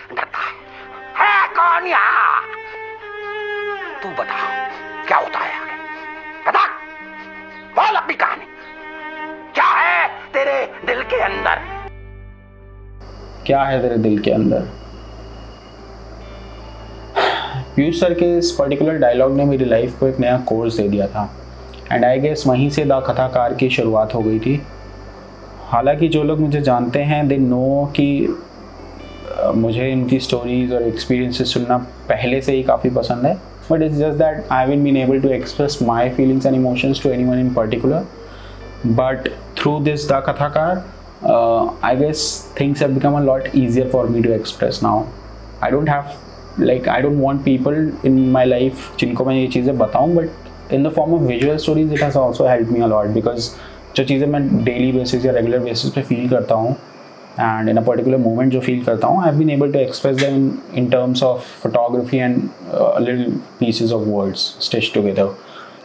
डरता है कौन यहाँ? तू बता क्या होता है आगे, बता, बोल अपनी कहानी। क्या है तेरे दिल के अंदर? क्या है तेरे दिल के अंदर? पीयूष सर के इस पर्टिकुलर डायलॉग ने मेरी लाइफ को एक नया कोर्स दे दिया था एंड आई गेस वहीं से द कथाकार की शुरुआत हो गई थी। हालांकि जो लोग मुझे जानते हैं दे नो कि मुझे इनकी स्टोरीज और एक्सपीरियंसेस सुनना पहले से ही काफ़ी पसंद है, but it's just that I haven't been able to express my feelings and emotions to anyone in particular, but through this the Kathakar I guess things have become a lot easier for me to express now. I don't want people in my life जिनको मैं ये चीज़ें बताऊँ, but in the form of visual stories it has also help me a lot, because जो चीज़ें मैं daily basis या regular basis पे फील करता हूँ and in a particular moment जो फील करता हूँ, I have been able to express them in terms of photography and little pieces of words stitched together.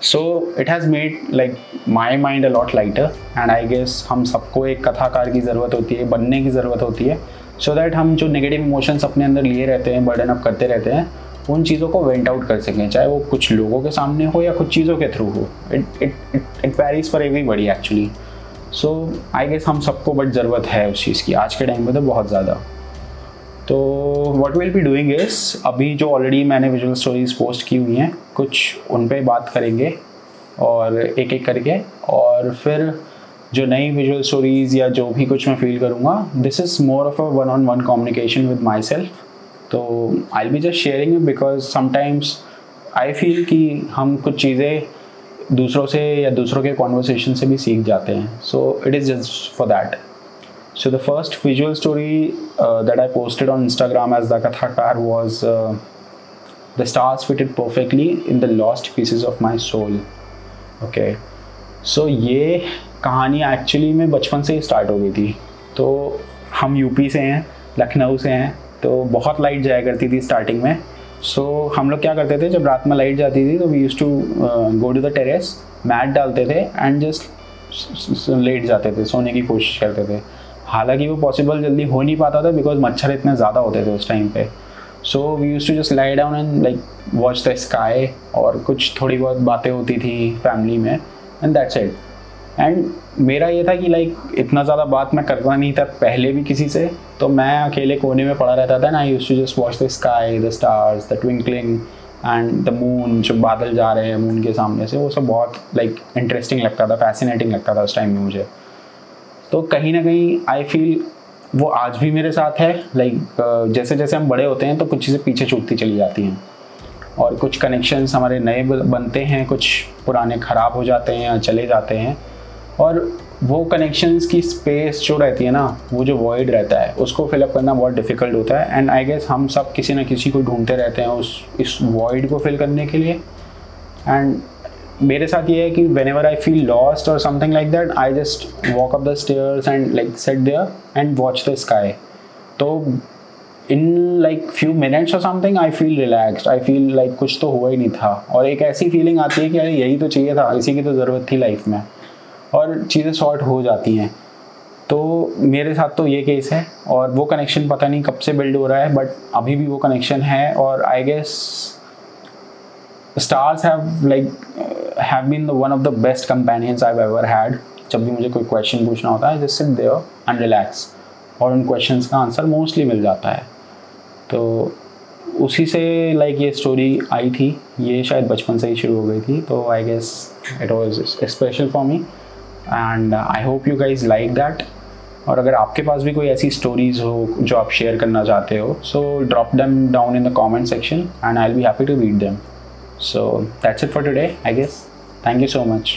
So it has made like my mind a lot lighter and I guess हम सबको एक कथाकार की ज़रूरत होती है, बनने की ज़रूरत होती है, सो दैट हम जो नेगेटिव इमोशंस अपने अंदर लिए रहते हैं, बर्डन अप करते रहते हैं, उन चीज़ों को वेंट आउट कर सकें, चाहे वो कुछ लोगों के सामने हो या कुछ चीज़ों के थ्रू हो। It varies for everybody actually. So I guess हम सबको बट ज़रूरत है उस चीज़ की आज के टाइम पे तो बहुत ज़्यादा। तो what will be doing is, अभी जो ऑलरेडी मैंने विजुअल स्टोरीज पोस्ट की हुई हैं कुछ उन पे बात करेंगे और एक एक करके, और फिर जो नई विजुअल स्टोरीज़ या जो भी कुछ मैं फील करूँगा, this is more of a one on one communication with myself. तो I will be just sharing it because sometimes I feel कि हम कुछ चीज़ें दूसरों से या दूसरों के कॉन्वर्सेशन से भी सीख जाते हैं, so it is just for that. So the first visual story that I posted on Instagram as the Kathakar was the stars fitted perfectly in the lost pieces of my soul. Okay, so ये कहानी actually में बचपन से ही start हो गई थी। तो हम यूपी से हैं, लखनऊ से हैं, तो बहुत लाइट जाया करती थी स्टार्टिंग में। सो हम लोग क्या करते थे, जब रात में लाइट जाती थी तो we use to go to the terrace, mat डालते थे एंड जस्ट लेट जाते थे, सोने की कोशिश करते थे। हालांकि वो पॉसिबल जल्दी हो नहीं पाता था बिकॉज मच्छर इतने ज़्यादा होते थे उस टाइम पे। So we use to just lie down and like watch the sky, और कुछ थोड़ी बहुत बातें होती थी फैमिली में एंड दैट्स इट। एंड मेरा ये था कि लाइक इतना ज़्यादा बात मैं करता नहीं था पहले भी किसी से, तो मैं अकेले कोने में पड़ा रहता था ना। I used to just watch the sky, the stars, the twinkling and the moon, जो बादल जा रहे हैं मून के सामने से, वो सब बहुत लाइक इंटरेस्टिंग लगता था, फैसिनेटिंग लगता था उस टाइम में मुझे। तो कहीं ना कहीं आई फील वो आज भी मेरे साथ है। लाइक जैसे जैसे हम बड़े होते हैं तो कुछ चीज़ें पीछे छूटती चली जाती हैं और कुछ कनेक्शंस हमारे नए बनते हैं, कुछ पुराने ख़राब हो जाते हैं या चले जाते हैं, और वो कनेक्शंस की स्पेस जो रहती है ना, वो जो वॉइड रहता है उसको फिलअप करना बहुत डिफ़िकल्ट होता है। एंड आई गेस हम सब किसी न किसी को ढूंढते रहते हैं इस वॉइड को फिल करने के लिए। एंड मेरे साथ ये है कि whenever I feel lost or something like that, I just walk up the stairs and like sit there and watch the sky. तो in like few minutes or something I feel relaxed. I feel like कुछ तो हुआ ही नहीं था, और एक ऐसी feeling आती है कि अरे यही तो चाहिए था, इसी की तो ज़रूरत थी लाइफ में, और चीज़ें सॉर्ट हो जाती हैं। तो मेरे साथ तो ये केस है, और वो कनेक्शन पता नहीं कब से बिल्ड हो रहा है, बट अभी भी वो कनेक्शन है। और I guess stars have been one of the best companions I've ever had. जब भी मुझे कोई क्वेश्चन पूछना होता है, just sit there and relax, और उन क्वेश्चंस का आंसर मोस्टली मिल जाता है। तो उसी से लाइक ये स्टोरी आई थी, ये शायद बचपन से ही शुरू हो गई थी। तो I guess it was special for me and I hope you guys like that. और अगर आपके पास भी कोई ऐसी स्टोरीज़ हो जो आप शेयर करना चाहते हो, so drop them down in the comment section and I will be happy to read them. So that's it for today, I guess. Thank you so much.